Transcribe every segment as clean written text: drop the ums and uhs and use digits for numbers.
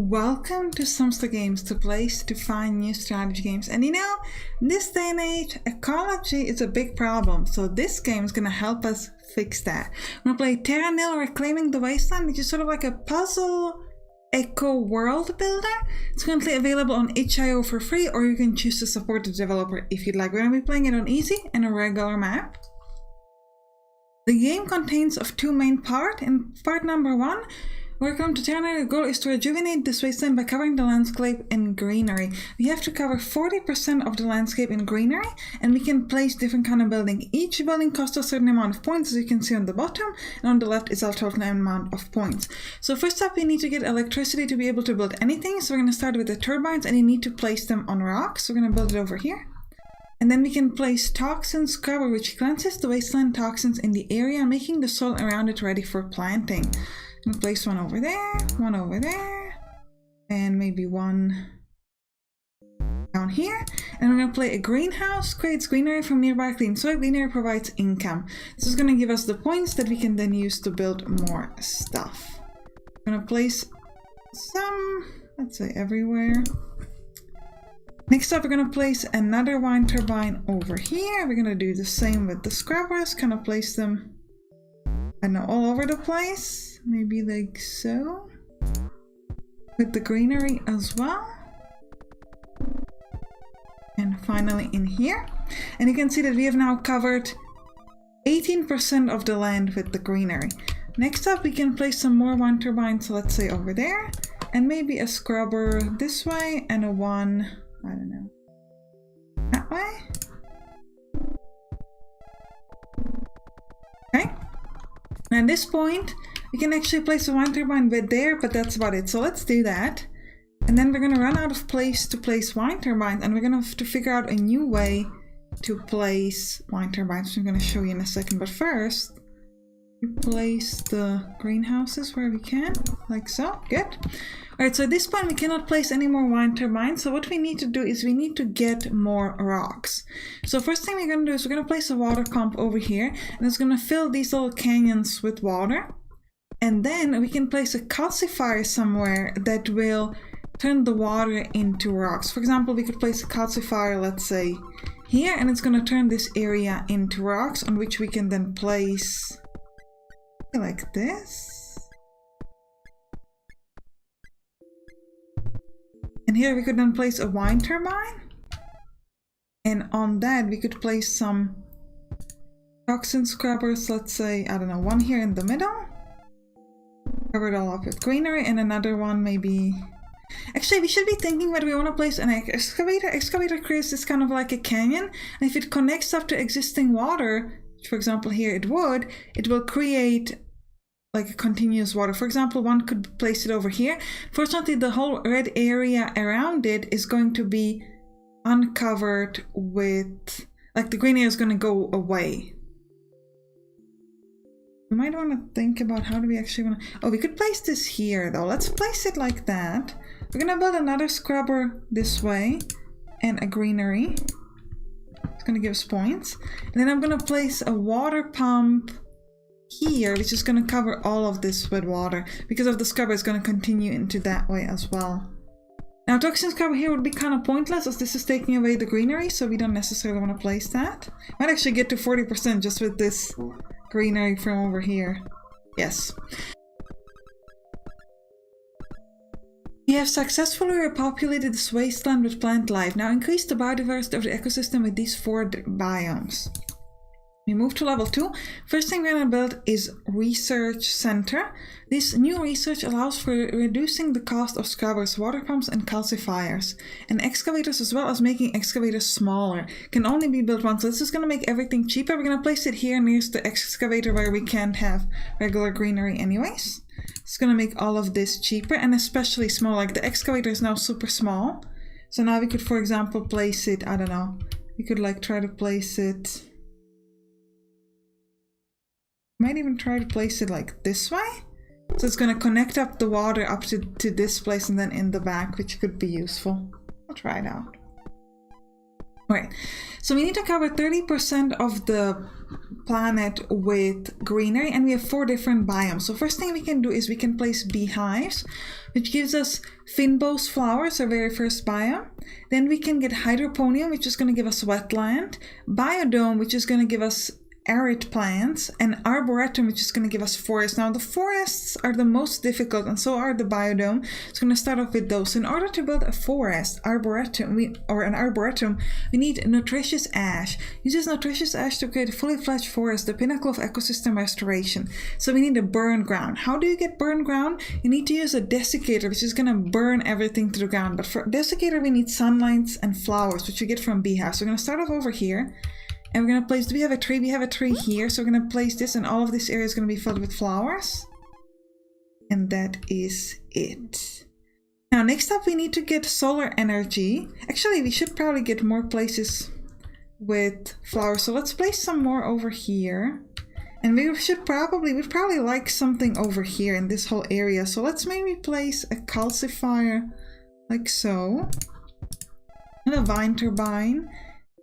Welcome to Sampstra Games, the place to find new strategy games. And you know, in this day and age, ecology is a big problem, so this game is gonna help us fix that. I'm gonna play Terra Nil, Reclaiming the Wasteland, which is sort of like a puzzle eco world builder. It's currently available on itch.io for free, or you can choose to support the developer if you'd like. We're gonna be playing it on easy and a regular map. The game contains of two main parts. In part number one, welcome to Terra Nil. The goal is to rejuvenate this wasteland by covering the landscape in greenery. We have to cover 40% of the landscape in greenery, and we can place different kind of building. Each building costs a certain amount of points, as you can see on the bottom, and on the left is our total amount of points. So first up, we need to get electricity to be able to build anything. So we're going to start with the turbines, and you need to place them on rocks. So we're going to build it over here. And then we can place toxin scrubber, which cleanses the wasteland toxins in the area, making the soil around it ready for planting. I'm gonna place one over there, and maybe one down here. And we're gonna play a greenhouse, creates greenery from nearby clean soil. Greenery provides income. This is gonna give us the points that we can then use to build more stuff. I'm gonna place some, let's say everywhere. Next up, we're gonna place another wind turbine over here. We're gonna do the same with the scrubbers, kind of place them, I know, all over the place. Maybe like so. With the greenery as well. And finally in here. And you can see that we have now covered 18% of the land with the greenery. Next up, we can place some more wind turbines, let's say over there. And maybe a scrubber this way and a one, I don't know, that way. Okay. And at this point, we can actually place a wind turbine bit there, but that's about it. So let's do that. And then we're going to run out of place to place wind turbines, and we're going to have to figure out a new way to place wind turbines, which I'm going to show you in a second. But first, we place the greenhouses where we can, like so. Good. Alright, so at this point we cannot place any more wind turbines. So what we need to do is we need to get more rocks. So first thing we're going to do is we're going to place a water pump over here, and it's going to fill these little canyons with water. And then we can place a calcifier somewhere that will turn the water into rocks. For example, we could place a calcifier, let's say here, and it's going to turn this area into rocks, on which we can then place like this. And here we could then place a wind turbine. And on that we could place some toxin scrubbers, let's say, I don't know, one here in the middle. Cover it all up with greenery, and another one maybe... Actually, we should be thinking whether we want to place an excavator. Excavator creates this kind of like a canyon, and if it connects up to existing water, for example here it will create like a continuous water. For example, one could place it over here. Fortunately, the whole red area around it is going to be uncovered with, like, the green area is going to go away. You might want to think about how do we actually want to... Oh, we could place this here though. Let's place it like that. We're going to build another scrubber this way and a greenery. It's going to give us points. And then I'm going to place a water pump here, which is going to cover all of this with water. Because of the scrubber, it's going to continue into that way as well. Now, toxin scrubber here would be kind of pointless, as this is taking away the greenery, so we don't necessarily want to place that. Might actually get to 40% just with this greenery from over here. Yes. We have successfully repopulated this wasteland with plant life. Now increase the biodiversity of the ecosystem with these 4 biomes. We move to level 2. First thing we're going to build is research center. This new research allows for reducing the cost of scrubbers, water pumps, and calcifiers. And excavators, as well as making excavators smaller, can only be built once. So this is going to make everything cheaper. We're going to place it here nearest the excavator where we can't have regular greenery anyways. It's going to make all of this cheaper, and especially small. Like, the excavator is now super small. So now we could, for example, place it, I don't know, we could like try to place it... Might even try to place it like this way. So it's going to connect up the water up to this place and then in the back, which could be useful. I'll try it out. Alright, so we need to cover 30% of the planet with greenery, and we have 4 different biomes. So first thing we can do is we can place beehives, which gives us fynbos flowers, our very first biome. Then we can get hydroponium, which is going to give us wetland, biodome, which is going to give us arid plants, and arboretum, which is going to give us forests. Now the forests are the most difficult, and so are the biodome. It's going to start off with those. So in order to build a forest, arboretum, we need nutritious ash. Use this nutritious ash to create a fully fledged forest, the pinnacle of ecosystem restoration. So we need a burn ground. How do you get burn ground? You need to use a desiccator, which is going to burn everything to the ground. But for desiccator, we need sunlight and flowers, which we get from beehives. So we're going to start off over here. And we're going to place, do we have a tree? We have a tree here. So we're going to place this, and all of this area is going to be filled with flowers. And that is it. Now, next up, we need to get solar energy. Actually, we should probably get more places with flowers. So let's place some more over here. And we'd probably like something over here in this whole area. So let's maybe place a calcifier like so. And a vine turbine.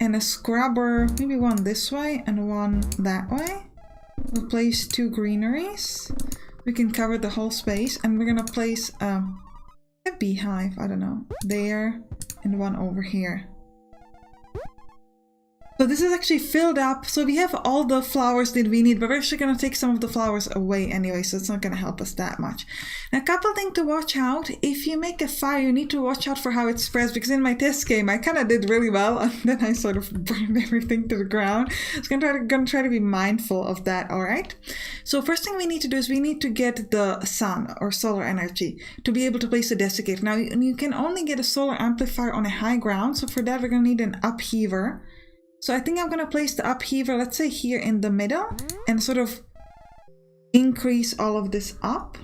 And a scrubber, maybe one this way and one that way. We'll place 2 greeneries. We can cover the whole space, and we're gonna place a beehive, I don't know, there, and one over here. So this is actually filled up, so we have all the flowers that we need, but we're actually going to take some of the flowers away anyway, so it's not going to help us that much. Now, a couple things to watch out. If you make a fire, you need to watch out for how it spreads, because in my test game, I kind of did really well, and then I sort of burned everything to the ground. So I'm going to try to be mindful of that, alright? So first thing we need to do is we need to get the sun, or solar energy, to be able to place a desiccator. Now, you can only get a solar amplifier on a high ground, so for that we're going to need an upheaver. So I think I'm going to place the upheaver, let's say here in the middle, and sort of increase all of this up.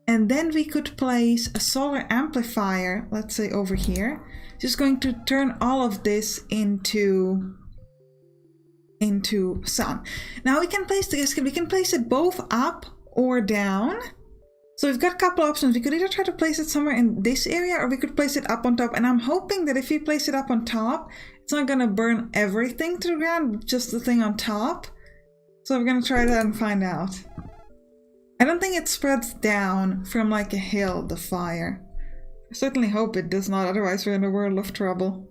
And then we could place a solar amplifier, let's say over here, just going to turn all of this into sun. Now we can place it both up or down. So we've got a couple options. We could either try to place it somewhere in this area, or we could place it up on top. And I'm hoping that if we place it up on top, it's not going to burn everything to the ground, just the thing on top. So we're going to try that and find out. I don't think it spreads down from like a hill, the fire. I certainly hope it does not, otherwise we're in a world of trouble.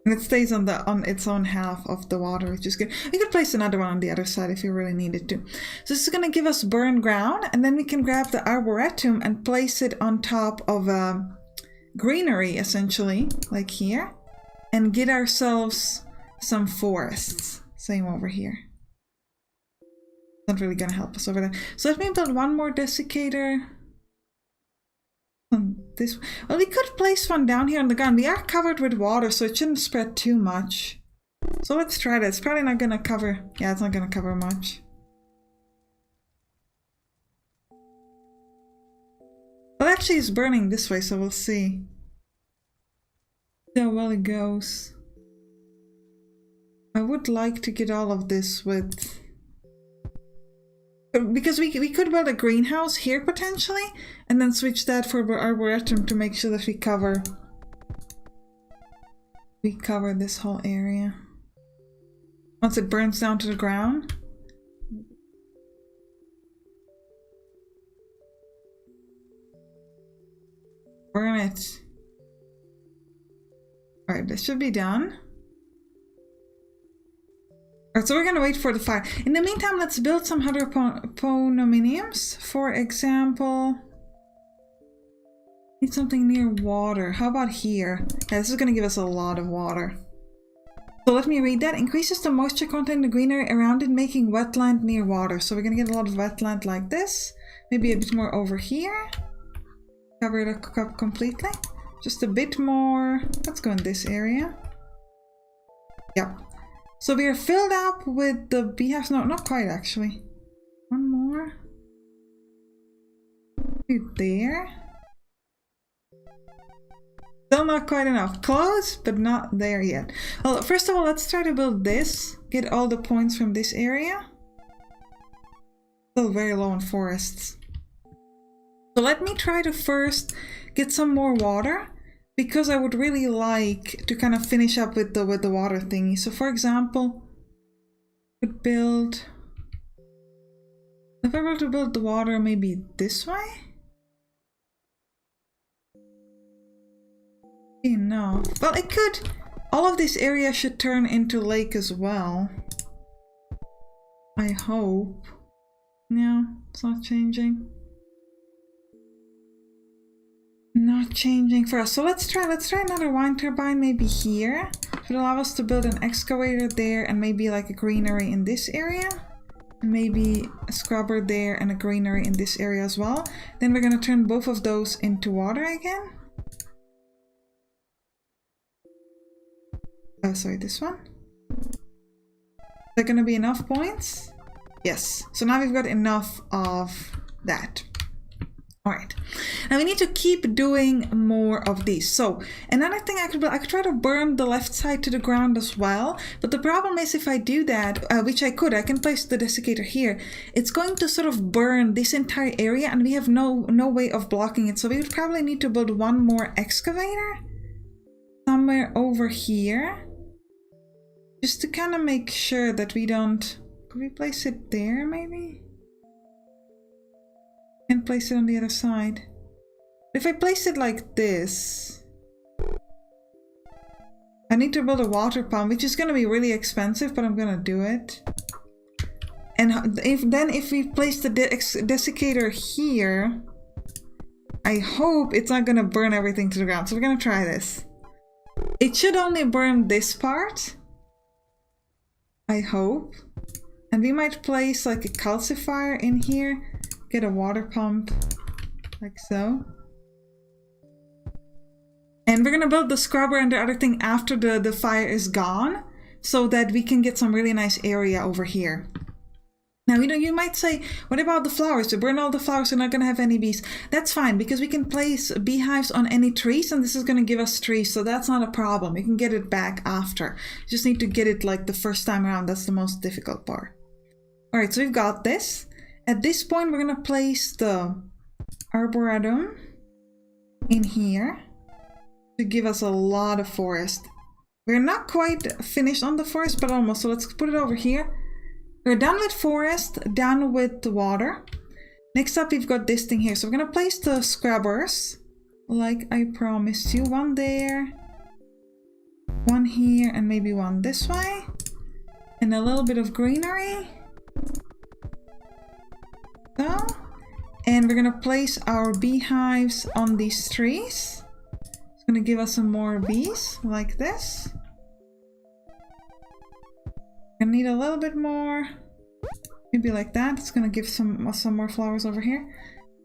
And it stays on its own half of the water, which is good. We could place another one on the other side if we really needed to. So this is going to give us burn ground, and then we can grab the arboretum and place it on top of greenery, essentially, like here, and get ourselves some forests. Same over here. Not really going to help us over there. So let me build one more desiccator. Well, we could place one down here on the ground. We are covered with water, so it shouldn't spread too much. So let's try that. It's probably not going to cover... Yeah, it's not going to cover much. Well, actually it's burning this way, so we'll see how well it goes. I would like to get all of this with... Because we could build a greenhouse here potentially, and then switch that for arboretum to make sure that we cover this whole area. Once it burns down to the ground. Burn it. Alright, this should be done. Alright, so we're gonna wait for the fire. In the meantime, let's build some hydroponominiums. For example, need something near water. How about here? Yeah, this is gonna give us a lot of water. So let me read that. Increases the moisture content in the greenery around it, making wetland near water. So we're gonna get a lot of wetland like this. Maybe a bit more over here. Cover it up completely. Just a bit more. Let's go in this area. Yep. So we are filled up with the beehives. No, not quite actually. One more. There. Still not quite enough. Close, but not there yet. Well, first of all, let's try to build this. Get all the points from this area. Still very low on forests. So let me try to first get some more water. because I would really like to kind of finish up with the water thingy. So for example, could build, if I were to build the water maybe this way? No. Well, it could. All of this area should turn into lake as well. I hope. No, it's not changing. Not changing for us. So let's try another wind turbine maybe here. It would allow us to build an excavator there and maybe like a greenery in this area. And maybe a scrubber there and a greenery in this area as well. Then we're gonna turn both of those into water again. Oh, sorry, this one. Is that gonna be enough points? Yes. So now we've got enough of that. Alright. Now we need to keep doing more of these. So another thing I could try to burn the left side to the ground as well. But the problem is if I do that, which I can place the desiccator here. It's going to sort of burn this entire area and we have no way of blocking it. So we would probably need to build one more excavator somewhere over here. Just to kind of make sure that we don't... Could we place it there maybe? And place it on the other side. If I place it like this... I need to build a water pump, which is going to be really expensive, but I'm going to do it. And if we place the desiccator here... I hope it's not going to burn everything to the ground. So we're going to try this. It should only burn this part. I hope. And we might place like a calcifier in here. Get a water pump. Like so. And we're gonna build the scrubber and the other thing after the fire is gone. So that we can get some really nice area over here. Now, you might say, what about the flowers? To burn all the flowers, we're not going to have any bees. That's fine, because we can place beehives on any trees, and this is going to give us trees, so that's not a problem. We can get it back after. You just need to get it like the first time around. That's the most difficult part. All right, so we've got this. At this point, we're going to place the arboretum in here to give us a lot of forest. We're not quite finished on the forest, but almost. So let's put it over here. We're done with forest, done with the water. Next up, we've got this thing here. So we're gonna place the scrubbers, like I promised you. One there, one here, and maybe one this way. And a little bit of greenery. So, and we're gonna place our beehives on these trees. It's gonna give us some more bees, like this. I need a little bit more, maybe like that. It's gonna give some more flowers over here.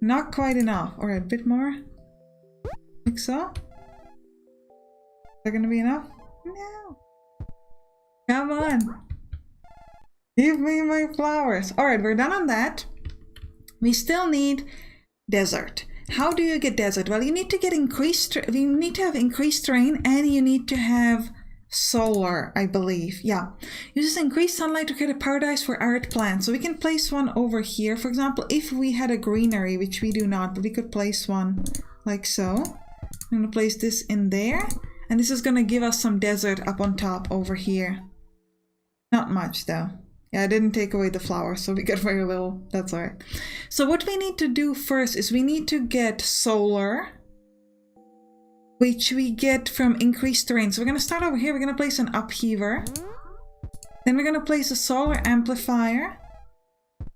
Not quite enough. All right, a bit more, like so. Is that gonna be enough? No. Come on. Give me my flowers. All right, we're done on that. We still need desert. How do you get desert? Well, you need to get you need to have increased rain, and you need to have solar, I believe. Yeah, uses increased sunlight to create a paradise for arid plants. So we can place one over here. For example, if we had a greenery, which we do not, but we could place one like so. I'm gonna place this in there, and this is gonna give us some desert up on top over here. Not much though. Yeah, I didn't take away the flowers, so we got very little. That's all right. So what we need to do first is we need to get solar, which we get from increased rain. So we're going to start over here. We're going to place an upheaver. Then we're going to place a solar amplifier.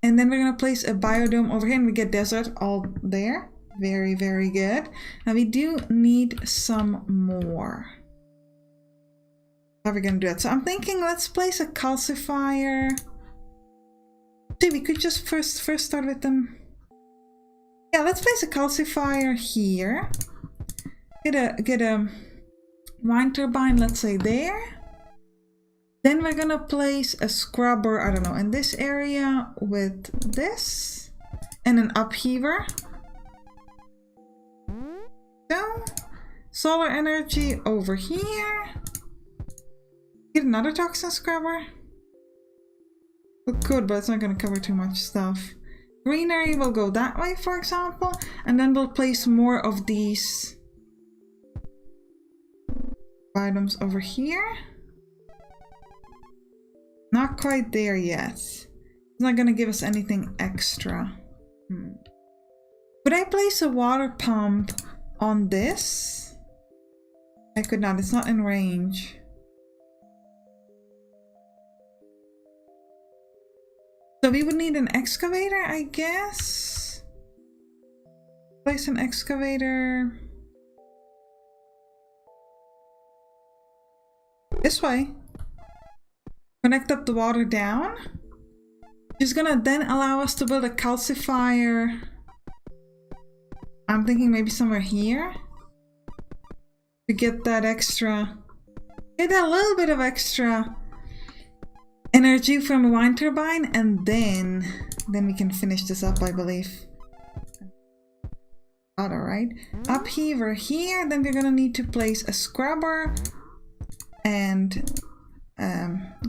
And then we're going to place a biodome over here, and we get desert all there. Very, very good. Now we do need some more. How are we going to do that? So I'm thinking let's place a calcifier. See, we could just first start with them. Yeah, let's place a calcifier here. Get a wind turbine, let's say there. Then we're gonna place a scrubber, I don't know, in this area with this, and an upheaver. So, solar energy over here. Get another toxin scrubber. We could, but it's not gonna cover too much stuff. Greenery will go that way, for example, and then we'll place more of these Items over here. Not quite there yet. It's not gonna give us anything extra. Could I place a water pump on this? I could not, it's not in range. So we would need an excavator, I guess. Place an excavator this way. Connect up the water down. It's gonna then allow us to build a calcifier. I'm thinking maybe somewhere here to get that extra, get a little bit of extra energy from a wind turbine, and then we can finish this up, I believe. Alright, upheaver here, then we're gonna need to place a scrubber and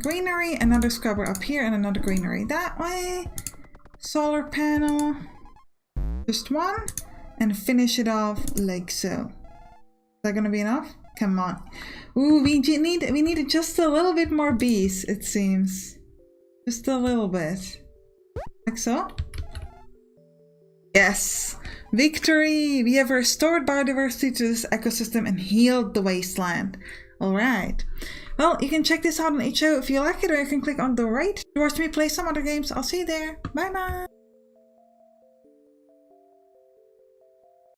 greenery, another scrubber up here, and another greenery that way. Solar panel, just one, and finish it off like so. Is that gonna be enough? Come on. Ooh, we need just a little bit more bees, it seems. Just a little bit. Like so. Yes! Victory! We have restored biodiversity to this ecosystem and healed the wasteland. Alright. Well, you can check this out on HO if you like it, or you can click on the right to watch me play some other games. I'll see you there. Bye bye!